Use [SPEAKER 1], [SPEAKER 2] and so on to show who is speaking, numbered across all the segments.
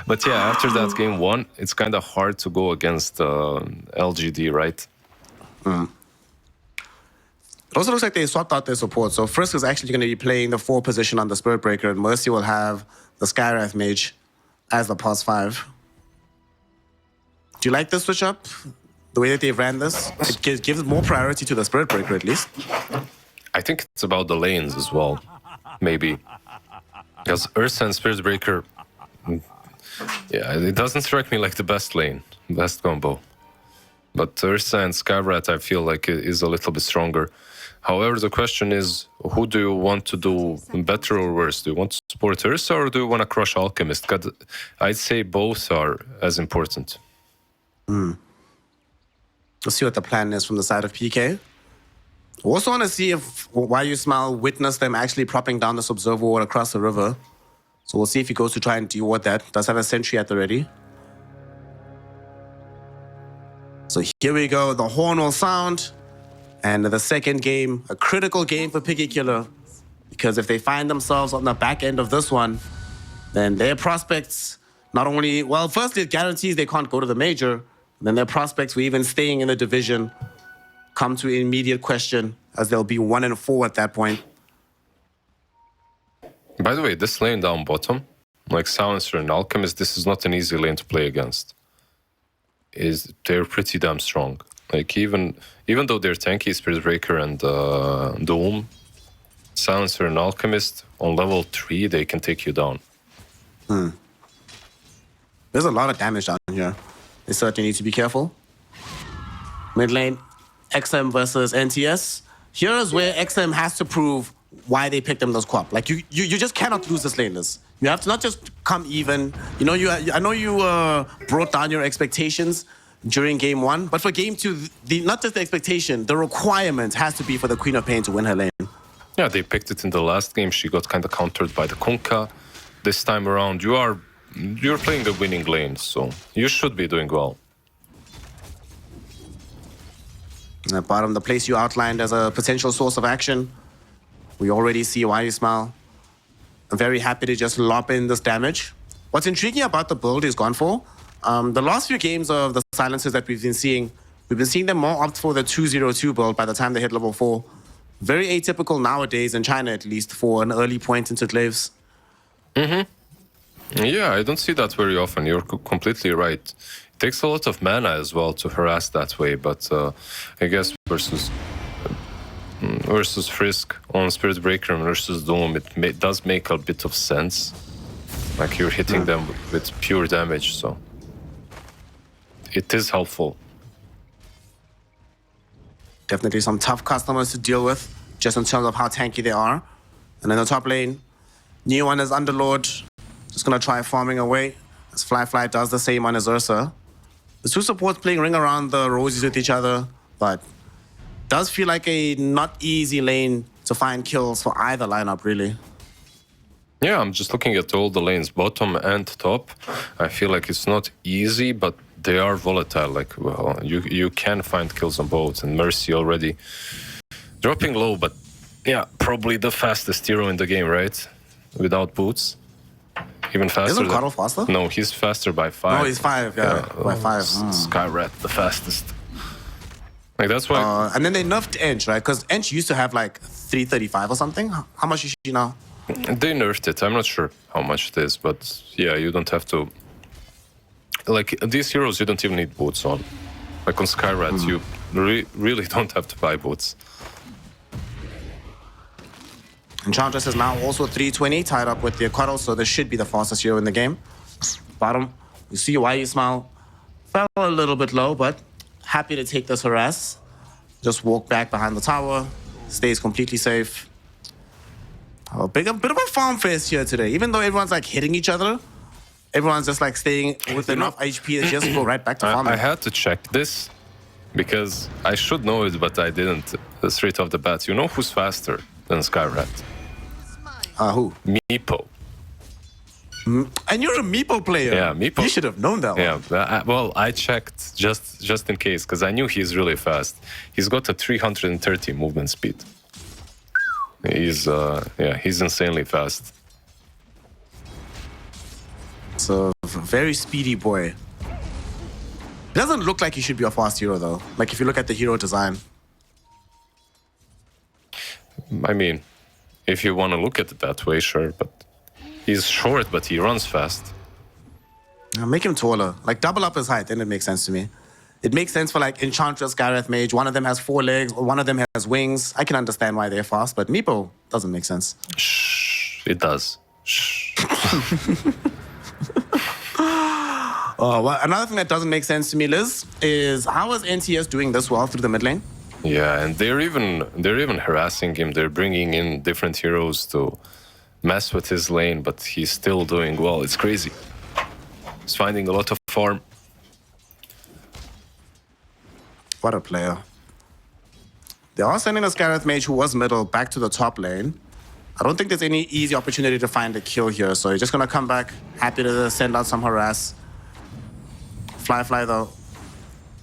[SPEAKER 1] But yeah, after that game one, it's kind of hard to go against LGD, right?
[SPEAKER 2] It also looks like they swapped out their support. So Frisk is actually going to be playing the 4 position on the Spirit Breaker, and Mercy will have the Skywrath Mage as the past 5. Do you like this switch up? The way that they've ran this? It gives more priority to the Spirit Breaker, at least.
[SPEAKER 1] I think it's about the lanes as well, maybe. Because Ursa and Spirit Breaker, yeah, it doesn't strike me like the best lane, best combo. But Ursa and Skywrath, I feel like it is a little bit stronger. However, the question is, who do you want to do better or worse? Do you want to support Ursa or do you want to crush Alchemist? 'Cause I'd say both are as important.
[SPEAKER 2] Let's see what the plan is from the side of PK. Also want to see if YuSmile witnessed them actually propping down this observer ward across the river. So we'll see if he goes to try and deal with that. Does have a sentry at the ready. So here we go, the horn will sound. And the second game, a critical game for Piggy Killer. Because if they find themselves on the back end of this one, then their prospects not only, well, firstly, it guarantees they can't go to the major. Then their prospects for even staying in the division come to immediate question, as they'll be 1-4 at that point.
[SPEAKER 1] By the way, this lane down bottom, like Silencer and Alchemist, this is not an easy lane to play against. They're pretty damn strong. Like even though they're tanky, Spirit Breaker and Doom, Silencer and Alchemist, on level 3, they can take you down.
[SPEAKER 2] There's a lot of damage down here. They certainly need to be careful. Mid lane, XM versus NTS. Here is where XM has to prove why they picked them those co-op. Like you just cannot lose this lane. You have to not just come even. You know, I know you brought down your expectations during game 1, but for game 2, not just the expectation, the requirement has to be for the Queen of Pain to win her lane.
[SPEAKER 1] Yeah, they picked it in the last game. She got kind of countered by the Kunkka. This time around, you're playing the winning lane, so you should be doing well.
[SPEAKER 2] At bottom, the place you outlined as a potential source of action. We already see YuSmile. I'm very happy to just lop in this damage. What's intriguing about the build is gone for. The last few games of the silencers that we've been seeing them more opt for the 202 build by the time they hit level 4. Very atypical nowadays, in China at least, for an early point into glaives.
[SPEAKER 1] Yeah, I don't see that very often. You're completely right. It takes a lot of mana as well to harass that way, but I guess versus Frisk on Spirit Breaker and versus Doom, it does make a bit of sense. Like you're hitting them with pure damage, so it is helpful.
[SPEAKER 2] Definitely some tough customers to deal with, just in terms of how tanky they are. And in the top lane, New One is Underlord. Just gonna try farming away, as Fly does the same on his Ursa. The two supports playing ring around the rosies with each other, but does feel like a not easy lane to find kills for either lineup, really.
[SPEAKER 1] Yeah, I'm just looking at all the lanes, bottom and top. I feel like it's not easy, but they are volatile. Like, well, you can find kills on both, and Mercy already dropping low, but yeah, probably the fastest hero in the game, right? Without boots. Even faster.
[SPEAKER 2] Isn't Carl faster?
[SPEAKER 1] No, he's faster by 5.
[SPEAKER 2] No, he's 5, yeah, by 5.
[SPEAKER 1] Skywrath, the fastest. Like, that's why...
[SPEAKER 2] and then they nerfed Ench, right? Because Ench used to have like 335 or something. How much is she now?
[SPEAKER 1] They nerfed it. I'm not sure how much it is, but yeah, you don't have to... Like, these heroes, you don't even need boots on. Like on Skywrath, you really don't have to buy boots.
[SPEAKER 2] Enchantress is now also 320, tied up with the Aquaddle, so this should be the fastest hero in the game. Bottom, you see YuSmile fell a little bit low, but happy to take this harass. Just walk back behind the tower, stays completely safe. A bit of a farm fest here today. Even though everyone's like hitting each other, everyone's just like staying with enough HP to just go right back to farming.
[SPEAKER 1] I had to check this because I should know it, but I didn't straight off the bat. You know who's faster than Skywrath?
[SPEAKER 2] Who?
[SPEAKER 1] Meepo.
[SPEAKER 2] And you're a Meepo player.
[SPEAKER 1] Yeah, Meepo.
[SPEAKER 2] You should have known that one.
[SPEAKER 1] Yeah, well, I checked just in case, because I knew he's really fast. He's got a 330 movement speed. He's insanely fast.
[SPEAKER 2] So, very speedy boy. It doesn't look like he should be a fast hero, though. Like, if you look at the hero design.
[SPEAKER 1] I mean, if you want to look at it that way, sure, but he's short, but he runs fast.
[SPEAKER 2] Make him taller. Like, double up his height, then it makes sense to me. It makes sense for, like, Enchantress, Gareth Mage. One of them has 4 legs, or one of them has wings. I can understand why they're fast, but Meepo doesn't make sense.
[SPEAKER 1] Shh, it does. Shh.
[SPEAKER 2] Well, another thing that doesn't make sense to me, Liz, is how is NTS doing this well through the mid lane?
[SPEAKER 1] Yeah, and they're even harassing him. They're bringing in different heroes to mess with his lane, but he's still doing well. It's crazy. He's finding a lot of farm.
[SPEAKER 2] What a player. They are sending this Gareth Mage, who was middle, back to the top lane. I don't think there's any easy opportunity to find a kill here, so he's just going to come back, happy to send out some harass. Fly, though,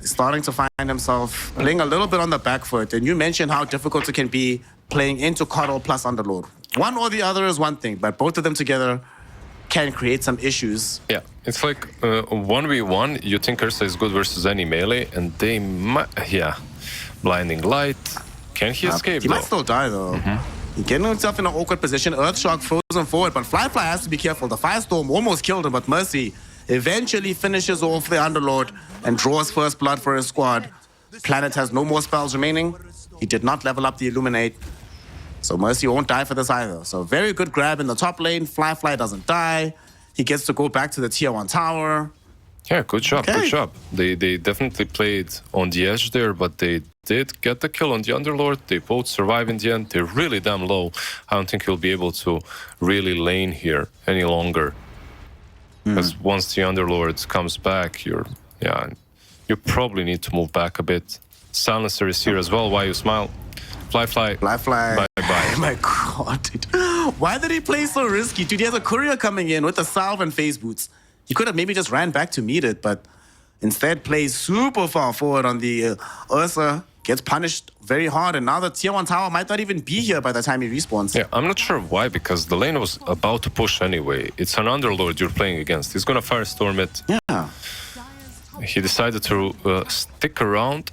[SPEAKER 2] is starting to find himself playing a little bit on the back foot. And you mentioned how difficult it can be playing into Coddle plus Underlord. One or the other is one thing, but both of them together can create some issues.
[SPEAKER 1] Yeah, it's like 1v1, you think Ursa is good versus any melee, and they might, yeah. Blinding Light. Can he escape,
[SPEAKER 2] He
[SPEAKER 1] though?
[SPEAKER 2] might still die, though. He's getting himself in an awkward position. Earthshock frozen forward, but Fly has to be careful. The Firestorm almost killed him, but Mercy eventually finishes off the Underlord and draws first blood for his squad. Planet has no more spells remaining. He did not level up the Illuminate. So Mercy won't die for this either. So very good grab in the top lane. Fly doesn't die. He gets to go back to the tier 1 tower.
[SPEAKER 1] Yeah, good job,
[SPEAKER 2] Okay.
[SPEAKER 1] good job. They definitely played on the edge there, but they did get the kill on the Underlord. They both survive in the end. They're really damn low. I don't think he'll be able to really lane here any longer. Because once the Underlord comes back, you probably need to move back a bit. Silencer is here as well. Why you smile? Fly.
[SPEAKER 2] Fly.
[SPEAKER 1] Bye.
[SPEAKER 2] My God, dude. Why did he play so risky? Dude, he has a courier coming in with a salve and phase boots. He could have maybe just ran back to meet it, but instead plays super far forward on the Ursa. Gets punished very hard, and now the tier 1 tower might not even be here by the time he respawns.
[SPEAKER 1] Yeah, I'm not sure why, because the lane was about to push anyway. It's an Underlord you're playing against. He's gonna Firestorm it.
[SPEAKER 2] Yeah.
[SPEAKER 1] He decided to stick around.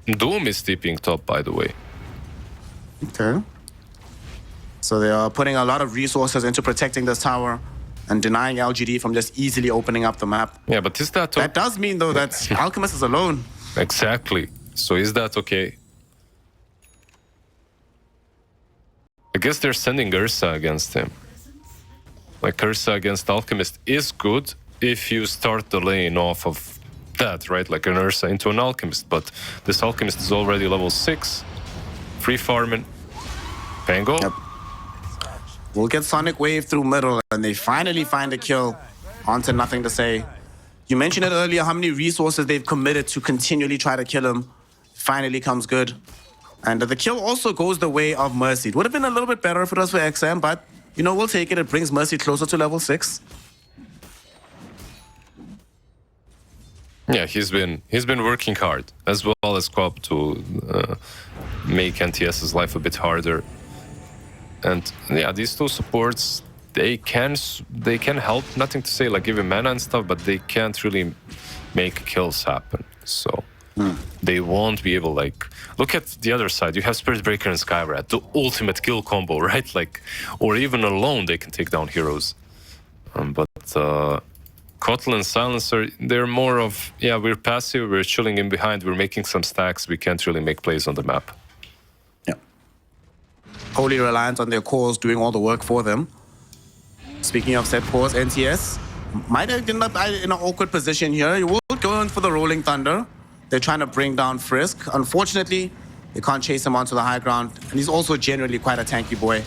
[SPEAKER 1] Doom is TPing top, by the way.
[SPEAKER 2] Okay. So they are putting a lot of resources into protecting this tower and denying LGD from just easily opening up the map.
[SPEAKER 1] Yeah, but is that...
[SPEAKER 2] That does mean, though, that Alchemist is alone.
[SPEAKER 1] Exactly. So is that okay? I guess they're sending Ursa against him. Like, Ursa against Alchemist is good if you start the lane off of that, right? Like an Ursa into an Alchemist. But this Alchemist is already level 6. Free farming. Pango?
[SPEAKER 2] Yep. We'll get Sonic Wave through middle, and they finally find a kill. On to nothing to say. You mentioned it earlier, how many resources they've committed to continually try to kill him. Finally comes good. And the kill also goes the way of Mercy. It would have been a little bit better if it was for XM, but, you know, we'll take it. It brings Mercy closer to level 6.
[SPEAKER 1] Yeah, he's been working hard, as well as Cobb, to make NTS's life a bit harder. And yeah, these two supports, they can help. Nothing to say, like giving mana and stuff, but they can't really make kills happen. So they won't be able, like, look at the other side. You have Spirit Breaker and Skyrat, the ultimate kill combo, right? Like, or even alone they can take down heroes. But Kotl and Silencer, they're more of, yeah, we're passive, we're chilling in behind, we're making some stacks, we can't really make plays on the map.
[SPEAKER 2] Yeah. Wholly reliant on their cores doing all the work for them. Speaking of set cores, NTS might have ended up in an awkward position here. You will go in for the Rolling Thunder. They're trying to bring down Frisk. Unfortunately, they can't chase him onto the high ground. And he's also generally quite a tanky boy.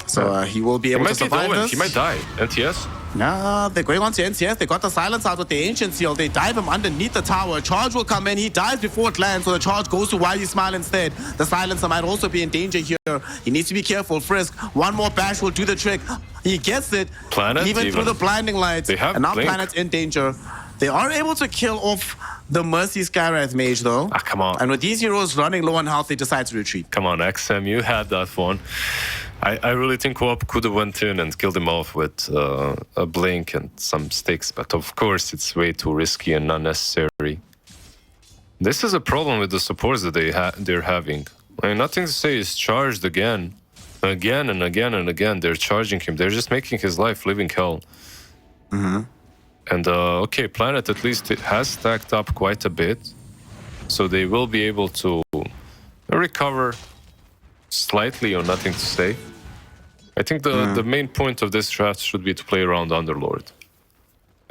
[SPEAKER 2] So he will be able to survive this.
[SPEAKER 1] He might die. NTS?
[SPEAKER 2] Nah, they're going on to NTS. They got the silence out with the Ancient Seal. They dive him underneath the tower. Charge will come in. He dies before it lands, so the charge goes to Why You Smile instead. The Silencer might also be in danger here. He needs to be careful. Frisk, one more bash will do the trick. He gets it.
[SPEAKER 1] Planet,
[SPEAKER 2] even through the blinding lights.
[SPEAKER 1] And
[SPEAKER 2] now
[SPEAKER 1] Blink.
[SPEAKER 2] Planet's in danger. They are able to kill off the Mercy Skywrath Mage, though.
[SPEAKER 1] Come on.
[SPEAKER 2] And with these heroes running low on health, they decide to retreat.
[SPEAKER 1] Come on, XM, you had that one. I really think Co-op could have went in and killed him off with a blink and some sticks, but of course it's way too risky and unnecessary. This is a problem with the supports that they're having. I mean, nothing to say is charged again and again and again. They're charging him. They're just making his life living hell. And okay, Planet at least has stacked up quite a bit, so they will be able to recover slightly or nothing to say. I think the main point of this draft should be to play around Underlord.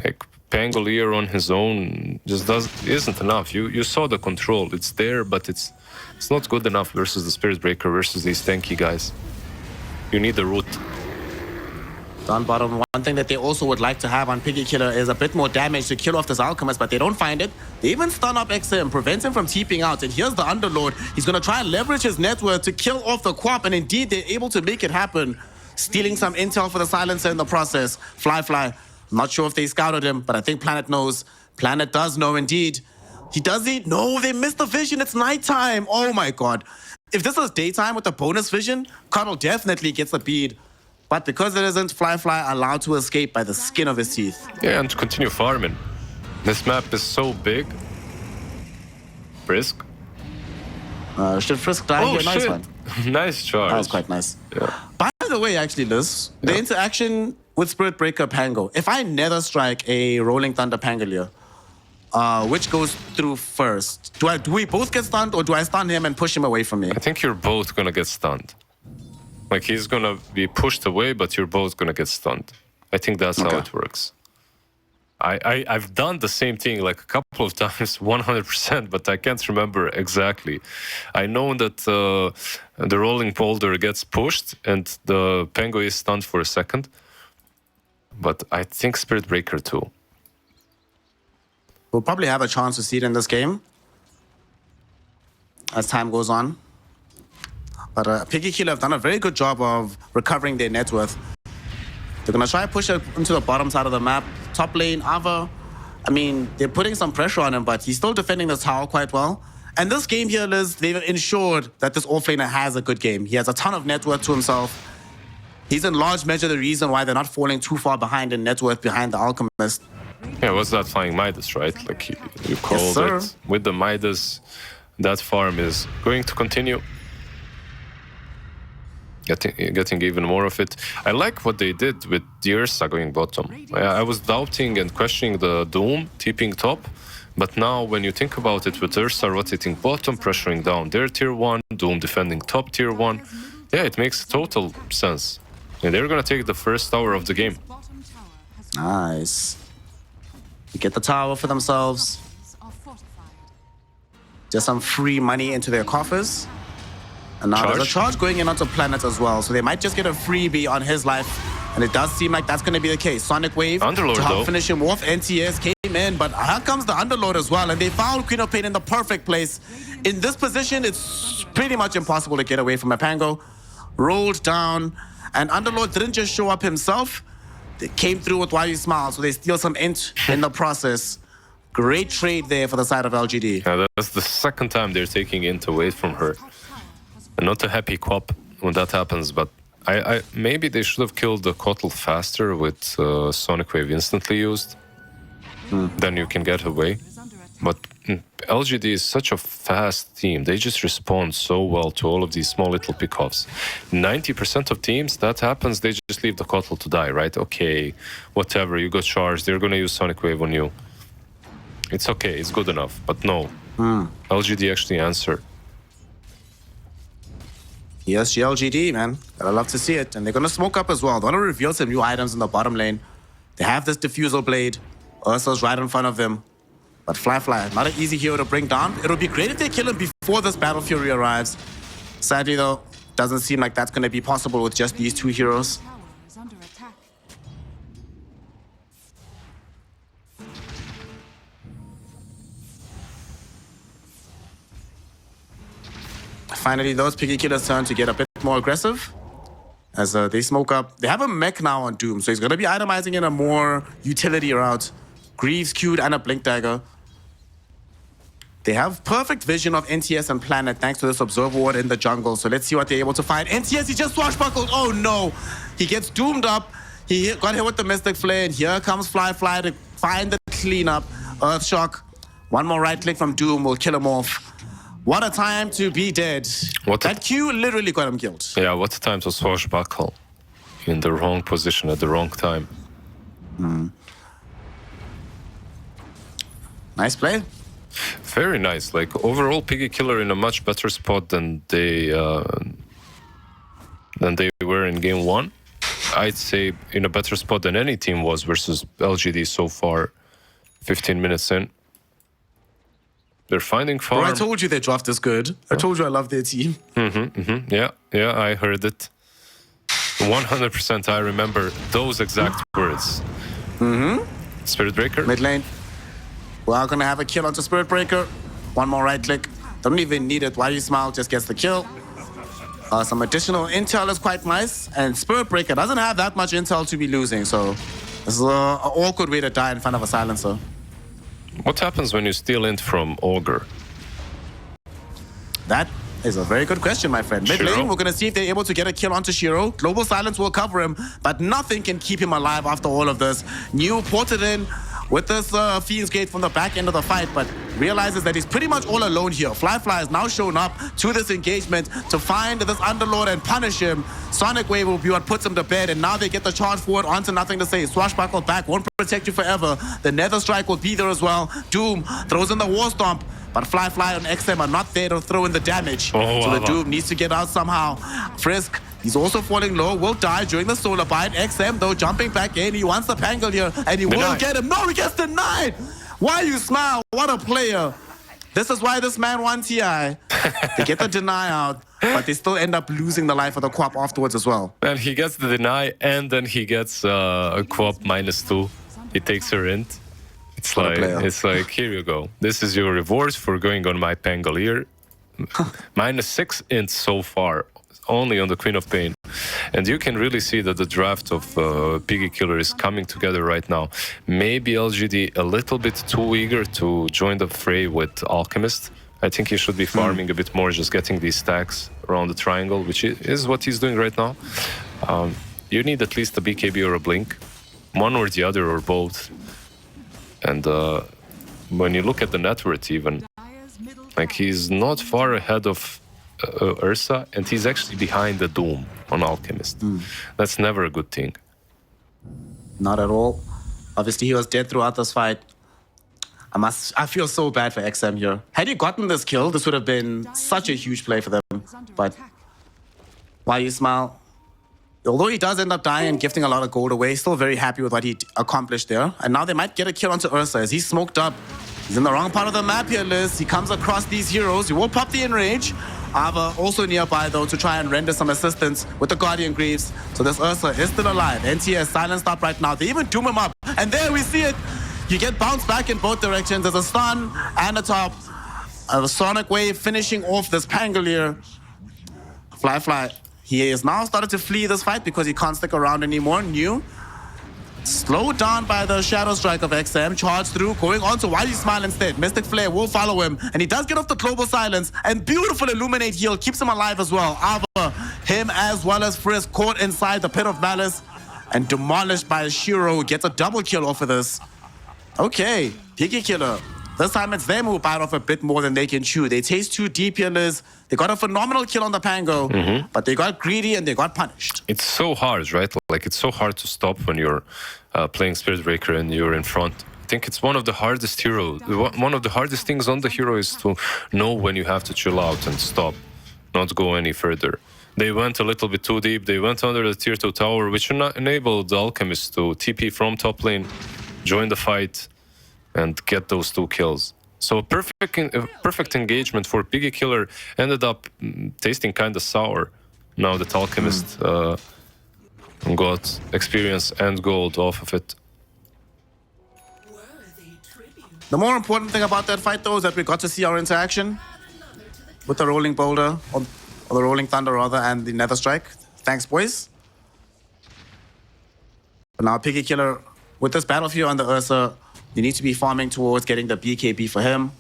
[SPEAKER 1] Like Pangolier on his own just isn't enough. You saw the control. It's there, but it's not good enough versus the Spirit Breaker versus these tanky guys. You need the root.
[SPEAKER 2] Down bottom, one thing that they also would like to have on Piggy Killer is a bit more damage to kill off this Alchemist, but they don't find it. They even stun up XM, prevent him from TPing out, and here's the Underlord. He's going to try and leverage his net worth to kill off the Quap, and indeed they're able to make it happen. Stealing some intel for the Silencer in the process. Fly. Not sure if they scouted him, but I think Planet knows. Planet does know indeed. He does eat. No, they missed the vision. It's nighttime. Oh my god. If this was daytime with the bonus vision, Cuddle definitely gets the bead. But because it isn't, Fly allowed to escape by the skin of his teeth.
[SPEAKER 1] Yeah, and to continue farming. This map is so big. Frisk.
[SPEAKER 2] Should Frisk die here? Nice one.
[SPEAKER 1] Nice charge.
[SPEAKER 2] That was quite nice.
[SPEAKER 1] Yeah.
[SPEAKER 2] By the way, actually, Liz, the interaction with Spirit Breaker Pango. If I nether strike a Rolling Thunder Pangolier, which goes through first? Do we both get stunned, or do I stun him and push him away from me?
[SPEAKER 1] I think you're both gonna get stunned. Like, he's gonna be pushed away, but you're both gonna get stunned. I think that's how it works. I've done the same thing like a couple of times, 100%, but I can't remember exactly. I know that the rolling boulder gets pushed and the Pango is stunned for a second, but I think Spirit Breaker too.
[SPEAKER 2] We'll probably have a chance to see it in this game as time goes on. But Piggy Killer have done a very good job of recovering their net worth. They're going to try and push it into the bottom side of the map. Top lane, Ava, I mean, they're putting some pressure on him, but he's still defending this tower quite well. And this game here, Liz, they've ensured that this offlaner has a good game. He has a ton of net worth to himself. He's in large measure the reason why they're not falling too far behind in net worth behind the Alchemist.
[SPEAKER 1] Yeah, what's that flying Midas, right? Like you called it. With the Midas, that farm is going to continue. Getting even more of it. I like what they did with the Ursa going bottom. I was doubting and questioning the Doom tipping top, but now when you think about it, with Ursa rotating bottom, pressuring down their tier 1, Doom defending top tier 1, yeah, it makes total sense. And they're gonna take the first tower of the game.
[SPEAKER 2] Nice. You get the tower for themselves. Just some free money into their coffers. And now there's a charge going in onto Planet as well, so they might just get a freebie on his life. And it does seem like that's going to be the case. Sonic Wave
[SPEAKER 1] Underlord,
[SPEAKER 2] to help finish him off. NTS came in, but here comes the Underlord as well. And they found Queen of Pain in the perfect place. In this position, it's pretty much impossible to get away from a Pango. Rolled down, and Underlord didn't just show up himself. They came through with Why You Smile, so they steal some int in the process. Great trade there for the side of LGD.
[SPEAKER 1] Yeah, that's the second time they're taking int away from her. Not a happy Quap when that happens, but I maybe they should have killed the Kotl faster with Sonic Wave instantly used. Then you can get away. But LGD is such a fast team. They just respond so well to all of these small little pickoffs. 90% of teams, that happens, they just leave the Kotl to die, right? Okay, whatever, you got charged, they're gonna use Sonic Wave on you. It's okay, it's good enough, but no. LGD actually answered.
[SPEAKER 2] Yes, LGD, man. Gotta love to see it. And they're gonna smoke up as well. They wanna reveal some new items in the bottom lane. They have this diffusal blade. Ursa's right in front of them. But Fly, not an easy hero to bring down. It'll be great if they kill him before this Battle Fury arrives. Sadly, though, doesn't seem like that's gonna be possible with just these two heroes. Finally, those Piggy Killer's turn to get a bit more aggressive as they smoke up. They have a mech now on Doom, so he's going to be itemizing in a more utility route. Greaves queued and a Blink Dagger. They have perfect vision of NTS and Planet thanks to this Observer Ward in the jungle. So let's see what they're able to find. NTS, he just swashbuckled. Oh no. He gets doomed up. He got hit with the Mystic Flare. And here comes Fly to find the cleanup. Earthshock. One more right click from Doom will kill him off. What a time to be dead. That Q literally got him killed.
[SPEAKER 1] Yeah, what a time to swashbuckle. In the wrong position at the wrong time.
[SPEAKER 2] Nice play.
[SPEAKER 1] Very nice. Like overall, Piggy Killer in a much better spot than they were in game 1. I'd say in a better spot than any team was versus LGD so far. 15 minutes in, they're finding farm.
[SPEAKER 2] Bro, I told you their draft is good. I told you I love their team.
[SPEAKER 1] Yeah, I heard it. 100%. I remember those exact words. Spirit Breaker.
[SPEAKER 2] Mid lane. We're gonna have a kill onto Spirit Breaker. One more right click. Don't even need it. Why you smile? Just gets the kill. Some additional intel is quite nice. And Spirit Breaker doesn't have that much intel to be losing. So this is an awkward way to die in front of a silencer.
[SPEAKER 1] What happens when you steal int from Ogre?
[SPEAKER 2] That is a very good question, my friend. Mid lane, we're gonna see if they're able to get a kill onto Shiro. Global Silence will cover him, but nothing can keep him alive after all of this. New ported in with this Fiend's Gate from the back end of the fight, but realizes that he's pretty much all alone here. Fly has now shown up to this engagement to find this Underlord and punish him. Sonic Wave will be what puts him to bed, and now they get the charge forward onto nothing to say. Swashbuckle back, won't protect you forever. The Nether Strike will be there as well. Doom throws in the War Stomp, but Fly and XM are not there to throw in the damage. So the Doom needs to get out somehow. Frisk, he's also falling low, will die during the Solar Bite. XM, though, jumping back in. He wants the Pangle here, and he will get him. No, he gets denied! Why you smile? What a player. This is why this man won TI. They get the deny out, but they still end up losing the life of the co-op afterwards as well.
[SPEAKER 1] And he gets the deny, and then he gets a co-op -2. He takes her int. It's like, here you go. This is your reward for going on my Pangle here. -6 int so far, only on the Queen of Pain. And you can really see that the draft of Piggy Killer is coming together right now. Maybe LGD a little bit too eager to join the fray with Alchemist. I think he should be farming a bit more, just getting these stacks around the triangle, which is what he's doing right now. You need at least a BKB or a Blink. One or the other or both. And when you look at the net worth even, like he's not far ahead of Ursa, and he's actually behind the Doom on Alchemist. That's never a good thing.
[SPEAKER 2] Not at all. Obviously, he was dead throughout this fight. I feel so bad for XM here. Had he gotten this kill, this would have been such a huge play for them. But why you smile? Although he does end up dying and gifting a lot of gold away, still very happy with what he accomplished there. And now they might get a kill onto Ursa as he's smoked up. He's in the wrong part of the map here, Liz. He comes across these heroes. He will pop the enrage. Ava also nearby, though, to try and render some assistance with the Guardian Greaves. So this Ursa is still alive. NTS silenced up right now. They even doom him up. And there we see it. You get bounced back in both directions. There's a stun and a top. A Sonic Wave finishing off this Pangolier. Fly. He is now started to flee this fight because he can't stick around anymore. New. Slowed down by the Shadow Strike of XM. Charged through, going on to Why You Smile instead. Mystic Flare will follow him. And he does get off the Global Silence. And beautiful Illuminate heal keeps him alive as well. Ava, him as well as Frisk, caught inside the Pit of Malice. And demolished by Shiro. Gets a double kill off of this. Okay, Piggy Killer. This time it's them who bite off a bit more than they can chew. They taste too deep here, Liz. They got a phenomenal kill on the Pango, but they got greedy and they got punished.
[SPEAKER 1] It's so hard, right? Like, it's so hard to stop when you're playing Spirit Breaker and you're in front. I think it's one of the hardest one of the hardest things on the hero is to know when you have to chill out and stop, not go any further. They went a little bit too deep. They went under the tier 2 tower, which enabled the Alchemist to TP from top lane, join the fight, and get those 2 kills. So perfect engagement for Piggy Killer. Ended up tasting kind of sour now that Alchemist got experience and gold off of it.
[SPEAKER 2] The more important thing about that fight, though, is that we got to see our interaction with the Rolling Boulder, or the Rolling Thunder, rather, and the Nether Strike. Thanks, boys. But now Piggy Killer, with this battlefield on the Ursa, you need to be farming towards getting the BKB for him.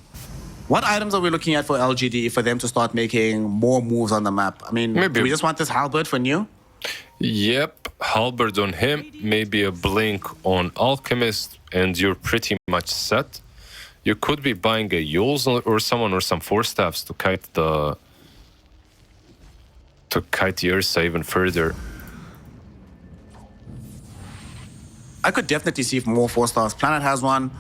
[SPEAKER 2] What items are we looking at for LGD for them to start making more moves on the map? I mean,
[SPEAKER 1] Maybe
[SPEAKER 2] do we just want this halberd for new?
[SPEAKER 1] Yep, halberd on him, maybe a blink on Alchemist, and you're pretty much set. You could be buying a Yules or someone or some Force Staffs to kite the Ursa even further.
[SPEAKER 2] I could definitely see more 4-stars. Planet has one.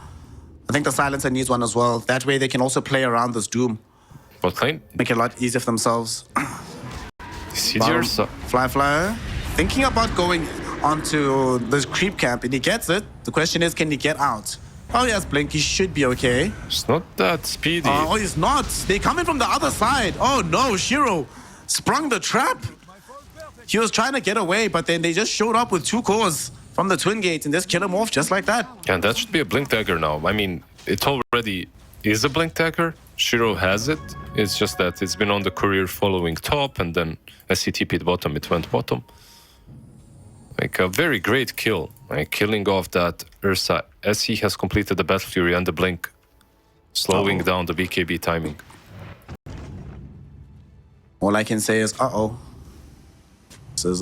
[SPEAKER 2] I think the Silencer needs one as well. That way they can also play around this Doom.
[SPEAKER 1] What lane?
[SPEAKER 2] Make it a lot easier for themselves.
[SPEAKER 1] See the Ursa.
[SPEAKER 2] Fly. Thinking about going onto this creep camp, and he gets it. The question is, can he get out? Oh, he has Blink. He should be okay.
[SPEAKER 1] It's not that speedy.
[SPEAKER 2] Oh, he's not. They come in from the other side. Oh, no. Shiro sprung the trap. He was trying to get away, but then they just showed up with 2 cores from the Twin Gate and just kill him off just like that.
[SPEAKER 1] And that should be a Blink Dagger now. I mean, it already is a Blink Dagger. Shiro has it. It's just that it's been on the courier following top, and then as he TP'd bottom, it went bottom. Like a very great kill. Like killing off that Ursa as he has completed the Battle Fury and the Blink, slowing down the BKB timing.
[SPEAKER 2] All I can say is, This is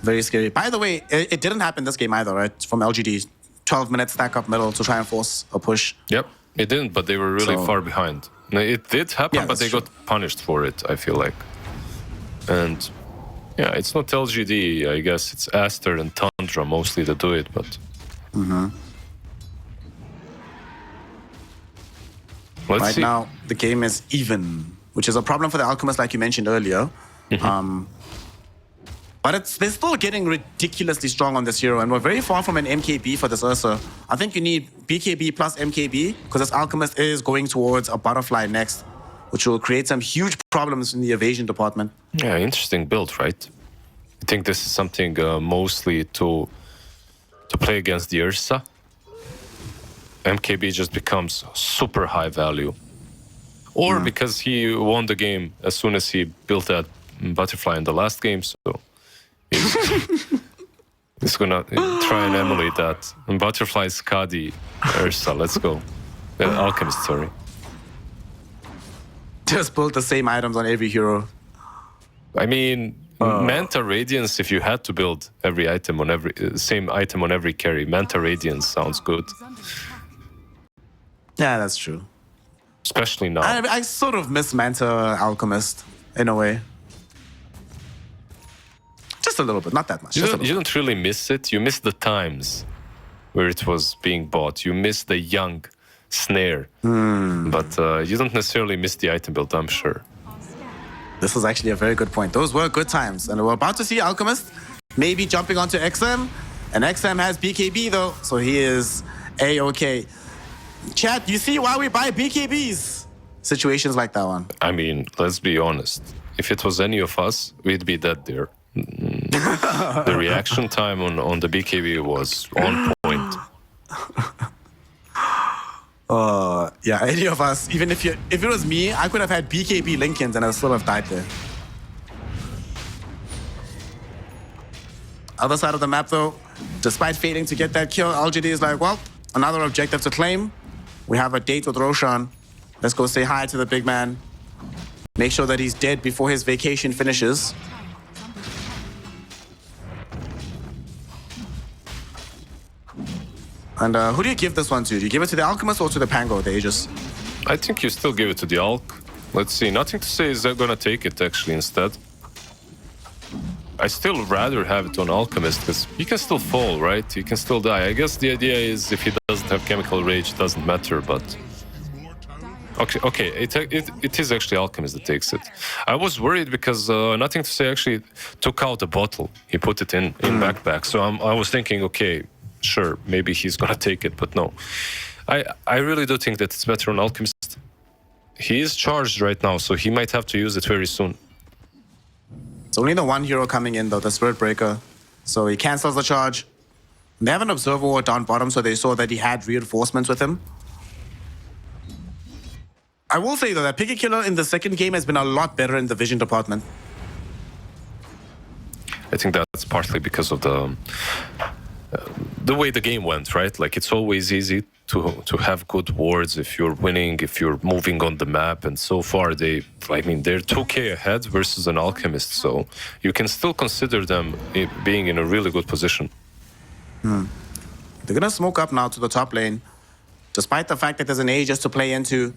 [SPEAKER 2] very scary. By the way, it didn't happen this game either, right? From LGD, 12 minutes stack up middle to try and force a push.
[SPEAKER 1] Yep, it didn't, but they were really far behind. No, it did happen, but they got punished for it, I feel like. And yeah, it's not LGD, I guess. It's Aster and Tundra mostly that do it, but... Let's see.
[SPEAKER 2] Now, the game is even, which is a problem for the Alchemist, like you mentioned earlier. But they're still getting ridiculously strong on this hero, and we're very far from an MKB for this Ursa. I think you need BKB plus MKB, because this Alchemist is going towards a Butterfly next, which will create some huge problems in the evasion department.
[SPEAKER 1] Yeah, interesting build, right? I think this is something mostly to play against the Ursa. MKB just becomes super high value. Or because he won the game as soon as he built that Butterfly in the last game, so he's gonna try and emulate that. And Butterfly, Skadi, Ursa, let's go. Alchemist, sorry.
[SPEAKER 2] Just build the same items on every hero.
[SPEAKER 1] I mean, Manta Radiance, if you had to build every item on every same item on every carry, Manta Radiance sounds good.
[SPEAKER 2] Yeah, that's true.
[SPEAKER 1] Especially now.
[SPEAKER 2] I sort of miss Manta Alchemist in a way. Just a little bit, not that much.
[SPEAKER 1] You don't really miss it. You miss the times where it was being bought. You miss the young snare. But you don't necessarily miss the item build, I'm sure.
[SPEAKER 2] This is actually a very good point. Those were good times. And we're about to see Alchemist maybe jumping onto XM. And XM has BKB though, so he is A-okay. Chat, you see why we buy BKBs? Situations like that one.
[SPEAKER 1] I mean, let's be honest. If it was any of us, we'd be dead there. The reaction time on the BKB was on point.
[SPEAKER 2] Yeah, any of us, even if it was me, I could have had BKB Lincolns and I would still have died there. Other side of the map though, despite failing to get that kill, LGD is like, well, another objective to claim. We have a date with Roshan. Let's go say hi to the big man. Make sure that he's dead before his vacation finishes. And who do you give this one to? Do you give it to the Alchemist or to the Pango, the Aegis?
[SPEAKER 1] I think you still give it to the Alch. Let's see. Nothing to say is they're gonna take it actually instead. I still rather have it on Alchemist because he can still fall, right? He can still die. I guess the idea is if he doesn't have Chemical Rage, it doesn't matter, but... Okay, it is actually Alchemist that takes it. I was worried because Nothing to Say actually took out a bottle. He put it in backpack. So I was thinking, okay, sure, maybe he's gonna take it, but no. I really do think that it's better on Alchemist. He is charged right now, so he might have to use it very soon.
[SPEAKER 2] It's only the one hero coming in though, the Spirit Breaker. So he cancels the charge. They have an Observer Ward down bottom, so they saw that he had reinforcements with him. I will say though that Piggy Killer in the second game has been a lot better in the vision department.
[SPEAKER 1] I think that's partly because of the the way the game went, right? Like, it's always easy to have good wards if you're winning, if you're moving on the map. And so far, they're 2k ahead versus an Alchemist. So you can still consider them being in a really good position.
[SPEAKER 2] They're going to smoke up now to the top lane. Despite the fact that there's an Aegis to play into,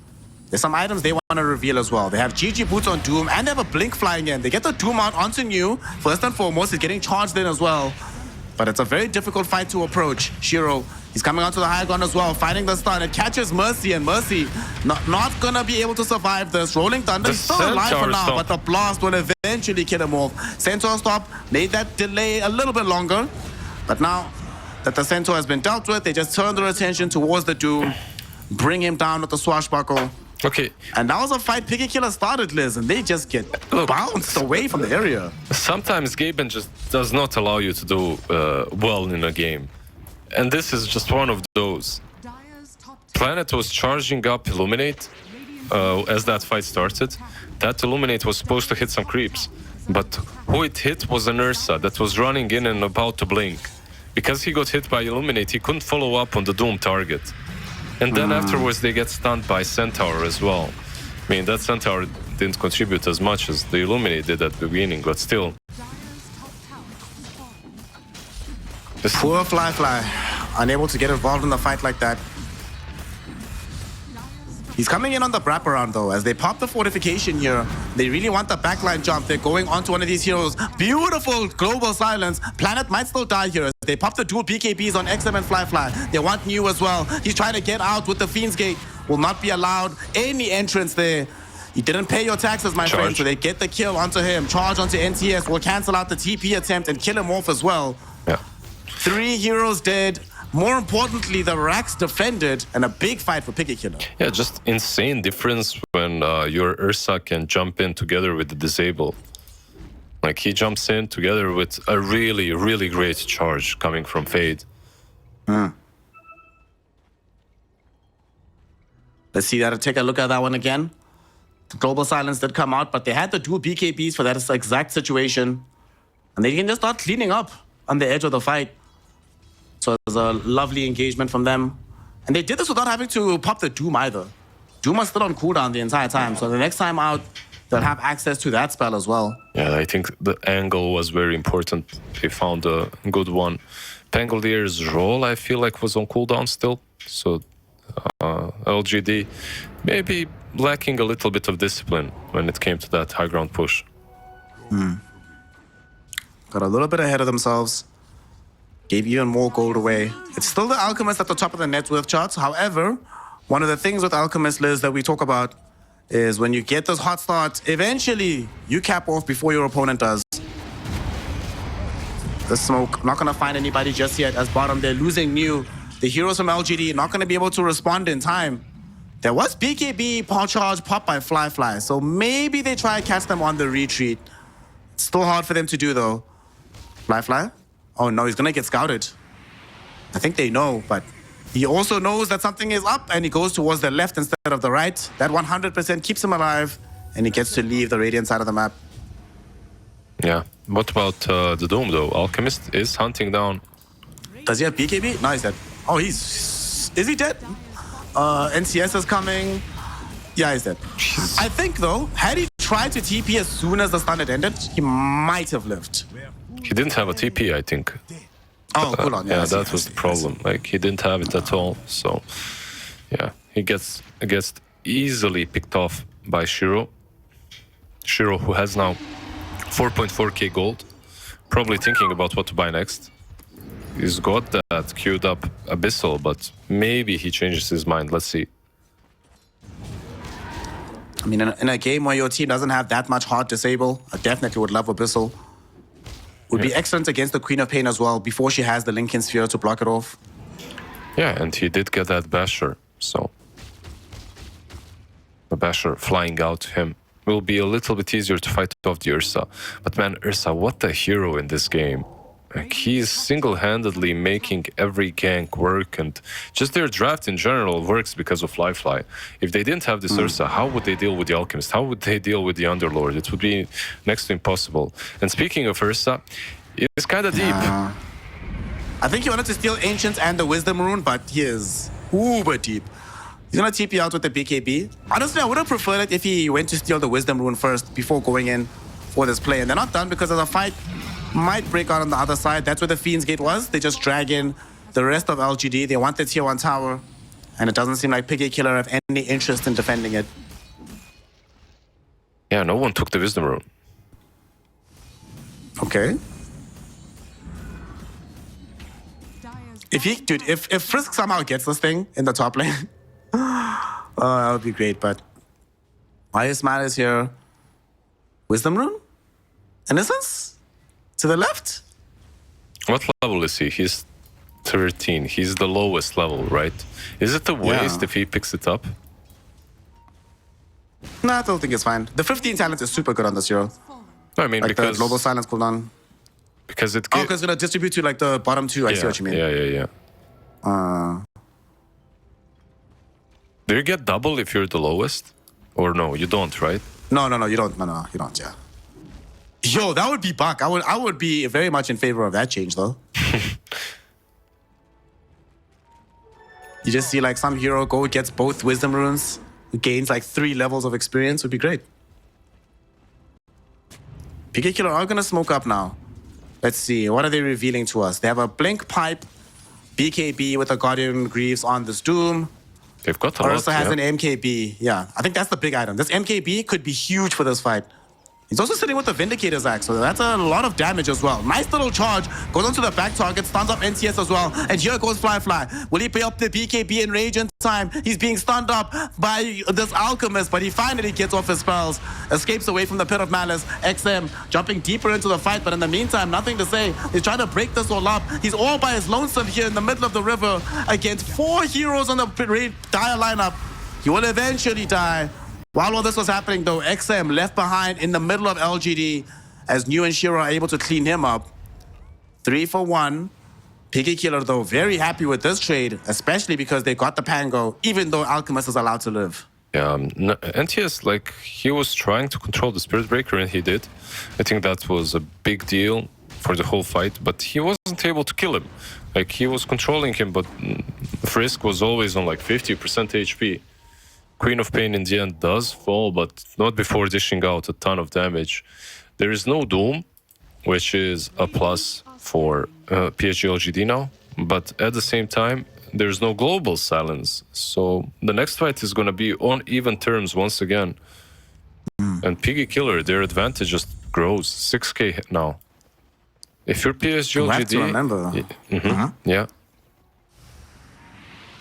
[SPEAKER 2] there's some items they want to reveal as well. They have GG boots on Doom, and they have a Blink flying in. They get the Doom out onto New. First and foremost, he's getting charged in as well. But it's a very difficult fight to approach. Shiro, he's coming onto the high ground as well, fighting the stun. It catches Mercy, and Mercy not gonna be able to survive this. Rolling Thunder, he's still alive for now, but the blast will eventually kill him off. Centaur stop made that delay a little bit longer. But now that the Centaur has been dealt with, they just turn their attention towards the Doom, bring him down with the swashbuckle.
[SPEAKER 1] Okay.
[SPEAKER 2] And that was a fight Piggy Killer started, Liz, and they just get bounced away from the area.
[SPEAKER 1] Sometimes Gaben just does not allow you to do well in a game. And this is just one of those. Planet was charging up Illuminate as that fight started. That Illuminate was supposed to hit some creeps. But who it hit was an Ursa that was running in and about to blink. Because he got hit by Illuminate, he couldn't follow up on the Doom target. And then afterwards, they get stunned by Centaur as well. I mean, that Centaur didn't contribute as much as the Illuminate did at the beginning, but still.
[SPEAKER 2] Poor Fly, unable to get involved in the fight like that. He's coming in on the wraparound though, as they pop the fortification here. They really want the backline jump. They're going onto one of these heroes. Beautiful global silence. Planet might still die here. They pop the dual BKBs on XM and Fly. They want New as well. He's trying to get out with the Fiend's Gate. Will not be allowed any entrance there. You didn't pay your taxes, my friend, so they get the kill onto him. Charge onto NTS. Will cancel out the TP attempt and kill him off as well.
[SPEAKER 1] Yeah.
[SPEAKER 2] 3 heroes dead. More importantly, the Rax defended, and a big fight for Piggy Killer.
[SPEAKER 1] Yeah, just insane difference when your Ursa can jump in together with the Disable. Like, he jumps in together with a really, really great charge coming from Fade.
[SPEAKER 2] Let's see that. Take a look at that one again. The global silence did come out, but they had the dual BKBs for that exact situation. And they can just start cleaning up on the edge of the fight. So it was a lovely engagement from them. And they did this without having to pop the Doom either. Doom was still on cooldown the entire time. So the next time out, they'll have access to that spell as well.
[SPEAKER 1] Yeah, I think the angle was very important. They found a good one. Pangolier's role, I feel like, was on cooldown still. So LGD maybe lacking a little bit of discipline when it came to that high ground push.
[SPEAKER 2] Got a little bit ahead of themselves. Gave even more gold away. It's still the Alchemist at the top of the net worth charts. However, one of the things with Alchemist, Liz, that we talk about is when you get those hot starts, eventually you cap off before your opponent does. The smoke, not going to find anybody just yet. As bottom, they're losing New. The heroes from LGD not going to be able to respond in time. There was BKB charge popped by Fly, so maybe they try to catch them on the retreat. Still hard for them to do, though. Fly? Oh no, he's gonna get scouted. I think they know, but he also knows that something is up, and he goes towards the left instead of the right. That 100% keeps him alive, and he gets to leave the Radiant side of the map.
[SPEAKER 1] Yeah. What about the Doom, though? Alchemist is hunting down.
[SPEAKER 2] Does he have BKB? No, he's dead. Oh, is he dead? NCS is coming. Yeah, he's dead. I think, though, had he tried to TP as soon as the stun had ended, he might have lived.
[SPEAKER 1] He didn't have a TP, I think.
[SPEAKER 2] Oh, hold on.
[SPEAKER 1] Yeah, that was the problem. Like, he didn't have it at all. So, yeah, he gets easily picked off by Shiro. Shiro, who has now 4.4k gold, probably thinking about what to buy next. He's got that queued up Abyssal, but maybe he changes his mind. Let's see.
[SPEAKER 2] I mean, in a game where your team doesn't have that much hard disable, I definitely would love Abyssal. Would be excellent against the Queen of Pain as well, before she has the Lincoln Sphere to block it off.
[SPEAKER 1] Yeah, and he did get that Basher, so the Basher flying out to him will be a little bit easier to fight off the Ursa. But man, Ursa, what a hero in this game. Like, he's single-handedly making every gank work, and just their draft in general works because of Fly. If they didn't have this Ursa, how would they deal with the Alchemist? How would they deal with the Underlord? It would be next to impossible. And speaking of Ursa, it's kind of deep.
[SPEAKER 2] I think he wanted to steal Ancients and the Wisdom Rune, but he is uber deep. He's gonna TP out with the BKB. Honestly, I would have preferred it if he went to steal the Wisdom Rune first before going in for this play. And they're not done because the fight might break out on the other side. That's where the Fiend's Gate was. They just drag in the rest of LGD. They want the tier 1 tower. And it doesn't seem like Piggy Killer have any interest in defending it.
[SPEAKER 1] Yeah, no one took the Wisdom Rune.
[SPEAKER 2] Okay. If Frisk somehow gets this thing in the top lane, that would be great. But why is Matters here? Wisdom Rune? Innocence? To the left?
[SPEAKER 1] What level is he? He's 13. He's the lowest level, right? Is it the waste if he picks it up?
[SPEAKER 2] No, I don't think it's fine. The 15 talent is super good on this hero.
[SPEAKER 1] I mean,
[SPEAKER 2] like
[SPEAKER 1] because
[SPEAKER 2] the global silence cooldown.
[SPEAKER 1] Because it.
[SPEAKER 2] Oh, because it's gonna distribute to like the bottom 2. I see what you mean.
[SPEAKER 1] Yeah. Do you get double if you're the lowest, or no? You don't, right?
[SPEAKER 2] No, you don't. No, you don't. Yeah. Yo, that would be buck. I would be very much in favor of that change, though. You just see like some hero gets both Wisdom Runes, gains like 3 levels of experience. Would be great. Piggy Killer are gonna smoke up now. Let's see, what are they revealing to us? They have a Blink Pipe, BKB with a Guardian Greaves on this Doom.
[SPEAKER 1] They've got a lot.
[SPEAKER 2] Also has an MKB. Yeah, I think that's the big item. This MKB could be huge for this fight. He's also sitting with the Vindicator's Axe, so that's a lot of damage as well. Nice little charge. Goes onto the back target, stuns up NTS as well. And here goes Fly. Will he pay up the BKB in rage in time? He's being stunned up by this Alchemist, but he finally gets off his spells. Escapes away from the Pit of Malice. XM jumping deeper into the fight, but in the meantime, nothing to say. He's trying to break this all up. He's all by his lonesome here in the middle of the river against 4 heroes on the dire lineup. He will eventually die. While all this was happening, though, XM left behind in the middle of LGD as New and Shiro are able to clean him up. 3 for 1. Piggy Killer, though, very happy with this trade, especially because they got the Pango, even though Alchemist is allowed to live.
[SPEAKER 1] Yeah, NTS, like, he was trying to control the Spirit Breaker, and he did. I think that was a big deal for the whole fight, but he wasn't able to kill him. Like, he was controlling him, but Frisk was always on, like, 50% HP. Queen of Pain in the end does fall, but not before dishing out a ton of damage. There is no Doom, which is a plus for PSG.LGD now, but at the same time, there's no global silence. So the next fight is going to be on even terms once again. And Piggy Killer, their advantage just grows. 6k now. If you're PSG.LGD...
[SPEAKER 2] remember.
[SPEAKER 1] Yeah.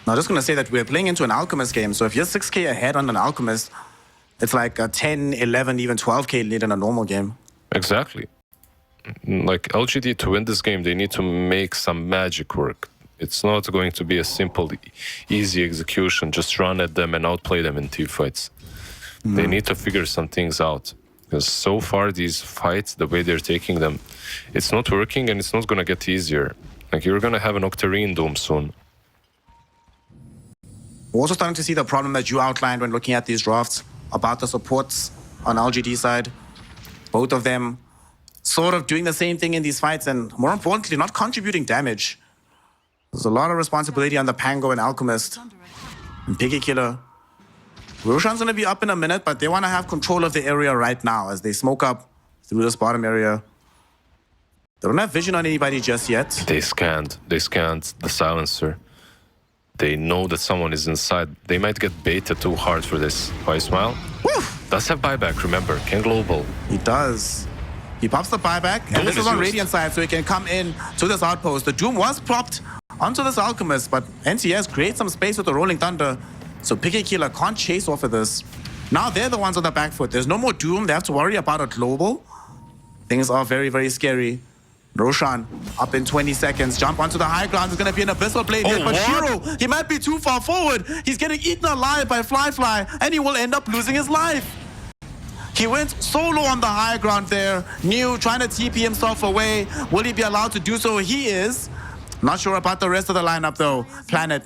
[SPEAKER 2] Now, I'm just going to say that we're playing into an Alchemist game, so if you're 6k ahead on an Alchemist, it's like a 10, 11, even 12k lead in a normal game.
[SPEAKER 1] Exactly. Like, LGD, to win this game, they need to make some magic work. It's not going to be a simple, easy execution. Just run at them and outplay them in team fights. They need to figure some things out. Because so far, these fights, the way they're taking them, it's not working and it's not going to get easier. Like, you're going to have an Octarine Doom soon.
[SPEAKER 2] We're also starting to see the problem that you outlined when looking at these drafts about the supports on LGD side. Both of them sort of doing the same thing in these fights and, more importantly, not contributing damage. There's a lot of responsibility on the Pango and Alchemist. And Piggy Killer. Roshan's going to be up in a minute, but they want to have control of the area right now as they smoke up through this bottom area. They don't have vision on anybody just yet.
[SPEAKER 1] They scanned the silencer. They know that someone is inside. They might get baited too hard for this. Why smile?
[SPEAKER 2] Woo!
[SPEAKER 1] Does have buyback, remember. Can global.
[SPEAKER 2] He does. He pops the buyback, and this is on Radiant side, so he can come in to this outpost. The Doom was propped onto this Alchemist, but NTS creates some space with the Rolling Thunder, so Piggy Killer can't chase off of this. Now they're the ones on the back foot. There's no more Doom. They have to worry about a global. Things are very, very scary. Roshan up in 20 seconds. Jump onto the high ground. There's going to be an Abyssal Blade here. But Shiro, he might be too far forward. He's getting eaten alive by Fly, and he will end up losing his life. He went solo on the high ground there. New trying to TP himself away. Will he be allowed to do so? He is. Not sure about the rest of the lineup, though. Planet.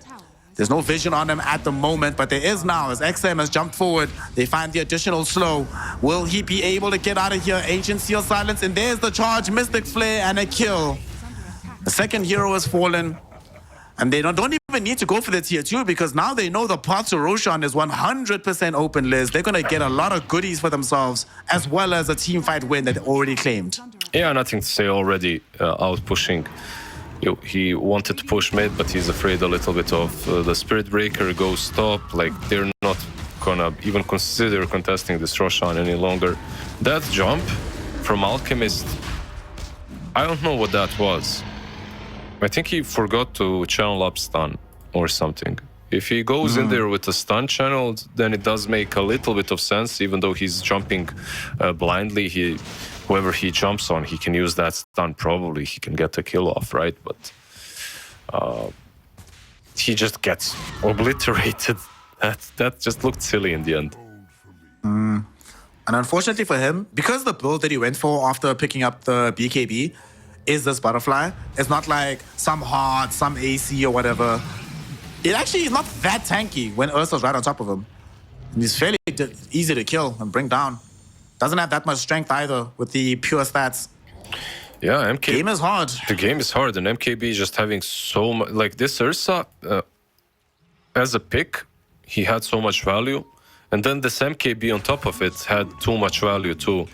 [SPEAKER 2] There's no vision on him at the moment, but there is now as XM has jumped forward. They find the additional slow. Will he be able to get out of here? Ancient Seal Silence, and there's the charge. Mystic Flare and a kill. The second hero has fallen. And they don't even need to go for the tier 2 because now they know the path to Roshan is 100% open, Liz. They're going to get a lot of goodies for themselves as well as a team fight win that they already claimed.
[SPEAKER 1] Yeah, nothing to say already. Out pushing. He wanted to push mid, but he's afraid a little bit of the Spirit Breaker goes top. Like, they're not gonna even consider contesting this Roshan any longer. That jump from Alchemist, I don't know what that was. I think he forgot to channel up stun or something. If he goes in there with a stun channel, then it does make a little bit of sense, even though he's jumping blindly. Whoever he jumps on, he can use that stun. Probably he can get a kill off, right? But he just gets obliterated. That just looked silly in the end.
[SPEAKER 2] And unfortunately for him, because the build that he went for after picking up the BKB is this butterfly, it's not like some hard, some AC or whatever. It actually is not that tanky when Ursa's right on top of him. And he's fairly easy to kill and bring down. Doesn't have that much strength either with the pure stats.
[SPEAKER 1] Yeah,
[SPEAKER 2] Game is hard.
[SPEAKER 1] The game is hard, and MKB is just having so much. Like this Ursa, as a pick, he had so much value, and then this MKB on top of it had too much value too.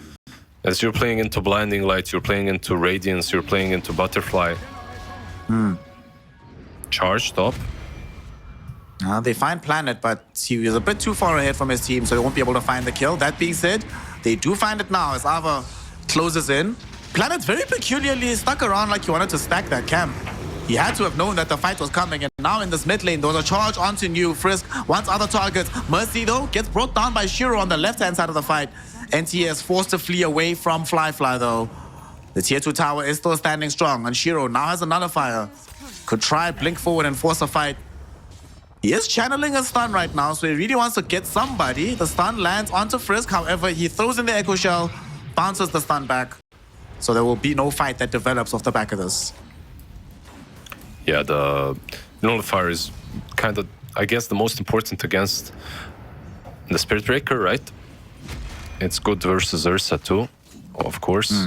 [SPEAKER 1] As you're playing into Blinding Light, you're playing into Radiance, you're playing into Butterfly. Charge top.
[SPEAKER 2] They find Planet, but he is a bit too far ahead from his team, so they won't be able to find the kill. That being said, they do find it now as Ava closes in. Planet very peculiarly stuck around like he wanted to stack that camp. He had to have known that the fight was coming, and now in this mid lane, there was a charge onto New. Frisk wants other targets. Mercy, though, gets brought down by Shiro on the left-hand side of the fight. NTS forced to flee away from Fly, though. The tier 2 tower is still standing strong, and Shiro now has another fire. Could try, blink forward, and force a fight. He is channeling a stun right now, so he really wants to get somebody. The stun lands onto Frisk, however, he throws in the Echo Shell, bounces the stun back. So there will be no fight that develops off the back of this.
[SPEAKER 1] Yeah, the Nullifier is kind of, I guess, the most important against the Spirit Breaker, right? It's good versus Ursa too, of course.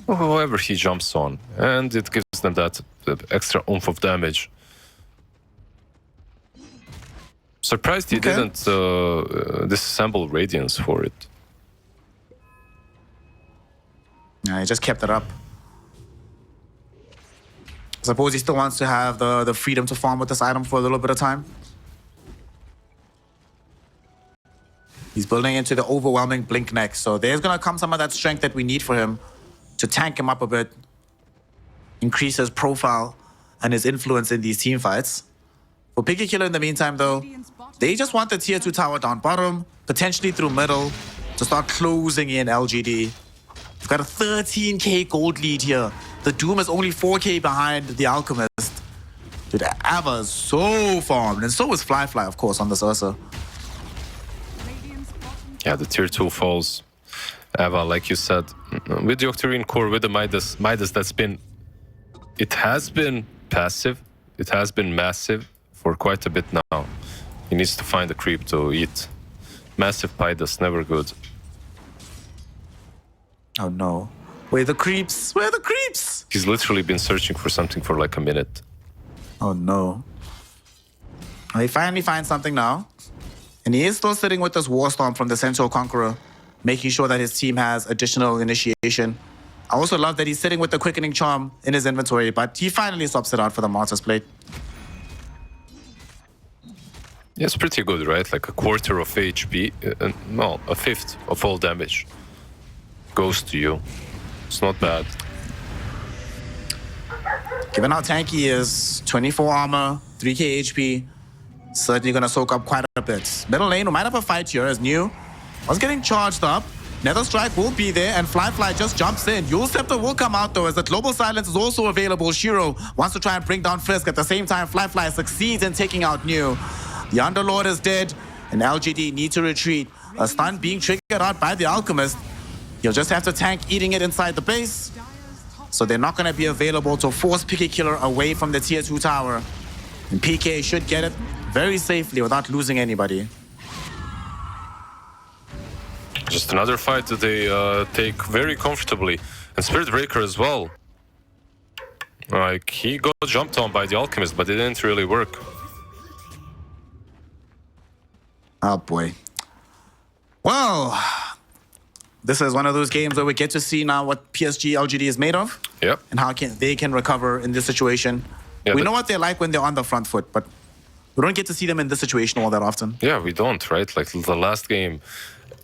[SPEAKER 1] Whoever he jumps on, and it gives them that extra oomph of damage. Surprised he didn't disassemble Radiance for it.
[SPEAKER 2] Yeah, he just kept it up. I suppose he still wants to have the freedom to farm with this item for a little bit of time. He's building into the overwhelming blink next, so there's gonna come some of that strength that we need for him to tank him up a bit, increase his profile and his influence in these team fights. For Piggy Killer in the meantime, though, they just want the tier 2 tower down bottom, potentially through middle, to start closing in LGD. We've got a 13k gold lead here. The Doom is only 4k behind the Alchemist. Dude, Ava is so farmed, and so is Fly, of course, on this Ursa.
[SPEAKER 1] Yeah, the tier 2 falls. Ava, like you said, with the Octarine core, with the Midas, it has been passive, it has been massive for quite a bit now. He needs to find a creep to eat. Massive Midas, never good.
[SPEAKER 2] Oh no. Where are the creeps? Where are the creeps?
[SPEAKER 1] He's literally been searching for something for like a minute.
[SPEAKER 2] Oh no. He finally finds something now. And he is still sitting with this Warstorm from the Sensual Conqueror, making sure that his team has additional initiation. I also love that he's sitting with the Quickening Charm in his inventory, but he finally swaps it out for the Martyr's Plate.
[SPEAKER 1] Yeah, it's pretty good, right? Like a quarter of HP, no, a fifth of all damage goes to you. It's not bad.
[SPEAKER 2] Given how tanky he is, 24 armor, 3k HP, certainly gonna soak up quite a bit. Middle lane, we might have a fight here as New was getting charged up. Nether Strike will be there, and Fly just jumps in. Yule Scepter will come out though, as the Global Silence is also available. Shiro wants to try and bring down Frisk. At the same time, Fly succeeds in taking out New. The Underlord is dead, and LGD need to retreat. A stun being triggered out by the Alchemist. You'll just have to tank eating it inside the base. So they're not gonna be available to force Piggy Killer away from the tier 2 tower. And PK should get it very safely without losing anybody.
[SPEAKER 1] Just another fight that they take very comfortably. And Spirit Breaker as well. Like, he got jumped on by the Alchemist, but it didn't really work.
[SPEAKER 3] Oh boy. Well, this is one of those games where we get to see now what PSG.LGD is made of.
[SPEAKER 1] Yep.
[SPEAKER 3] And how they can recover in this situation.
[SPEAKER 1] Yeah,
[SPEAKER 3] we know what they're like when they're on the front foot, but we don't get to see them in this situation all that often.
[SPEAKER 1] Yeah, we don't, right? Like, the last game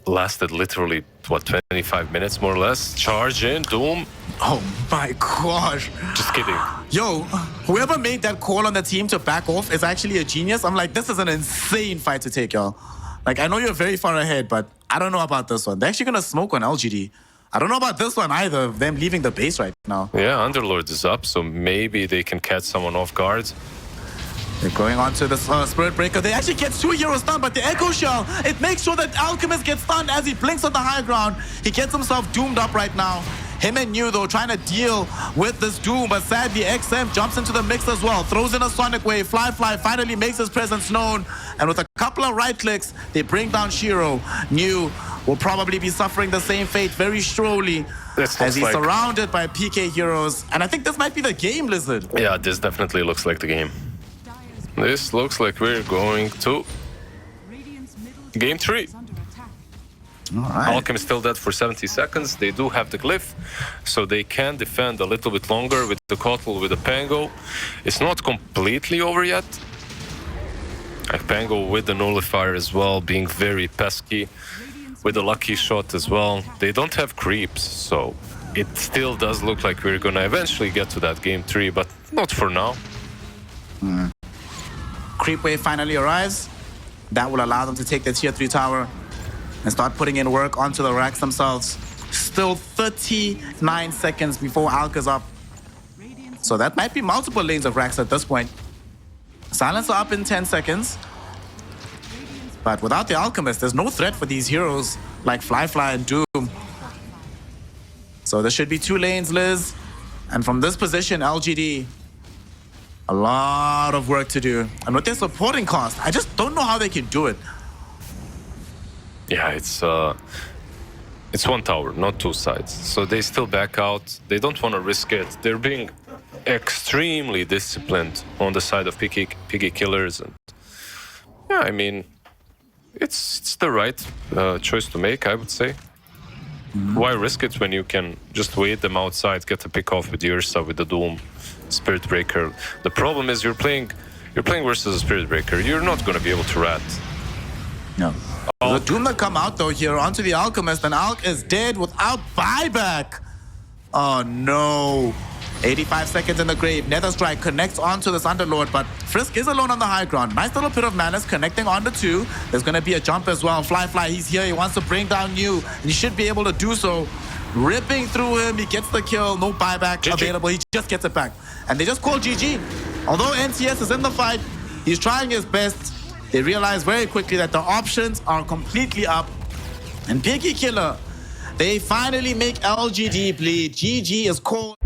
[SPEAKER 1] lasted literally, what, 25 minutes more or less? Charge in, Doom.
[SPEAKER 3] Oh my gosh.
[SPEAKER 1] Just kidding.
[SPEAKER 3] Yo, whoever made that call on the team to back off is actually a genius. I'm like, this is an insane fight to take, y'all. Like, I know you're very far ahead, but I don't know about this one. They're actually going to smoke on LGD. I don't know about this one either, them leaving the base right now.
[SPEAKER 1] Yeah, Underlord is up, so maybe they can catch someone off guard.
[SPEAKER 3] They're going on to the Spirit Breaker. They actually get 2 heroes stunned, but the Echo Shell, it makes sure that Alchemist gets stunned as he blinks on the high ground. He gets himself doomed up right now. Him and New, though, trying to deal with this doom, but sadly, XM jumps into the mix as well, throws in a Sonic Wave. Fly finally makes his presence known, and with a couple of right clicks, they bring down Shiro. New will probably be suffering the same fate very slowly as he's surrounded by PK heroes. And I think this might be the game, Lizard.
[SPEAKER 1] Yeah, this definitely looks like the game. This looks like we're going to game 3.
[SPEAKER 3] All right.
[SPEAKER 1] Alchemist still dead for 70 seconds. They do have the glyph, so they can defend a little bit longer with the Kotl, with the Pango. It's not completely over yet. Like, Pango with the nullifier as well, being very pesky, with a lucky shot as well. They don't have creeps, so it still does look like we're gonna eventually get to that game 3, but not for now.
[SPEAKER 3] Creep Wave finally arrives. That will allow them to take the tier 3 tower and start putting in work onto the racks themselves. Still 39 seconds before Alk is up. So that might be multiple lanes of racks at this point. Silencer up in 10 seconds. But without the Alchemist, there's no threat for these heroes like Fly and Doom. So there should be 2 lanes, Liz. And from this position, LGD, a lot of work to do. And with their supporting cost, I just don't know how they can do it.
[SPEAKER 1] Yeah, it's one tower, not 2 sides. So they still back out. They don't want to risk it. They're being extremely disciplined on the side of Piggy Killers. And yeah, I mean, it's the right choice to make, I would say. Why risk it when you can just wait them outside, get a pick off with Ursa, with the Doom, Spirit Breaker? The problem is you're playing versus a Spirit Breaker. You're not going to be able to rat.
[SPEAKER 3] No. The Doom that come out though here onto the Alchemist, and Alk is dead without buyback. Oh no. 85 seconds in the grave. Nether Strike connects onto this Underlord, but Frisk is alone on the high ground. Nice little bit of manners connecting onto 2. There's going to be a jump as well. Fly, he's here. He wants to bring down New. He should be able to do so. Ripping through him. He gets the kill. No buyback available. He just gets it back. And they just call GG. Although NTS is in the fight, he's trying his best. They realize very quickly that the options are completely up. And Piggy Killer, they finally make LGD bleed. GG is called.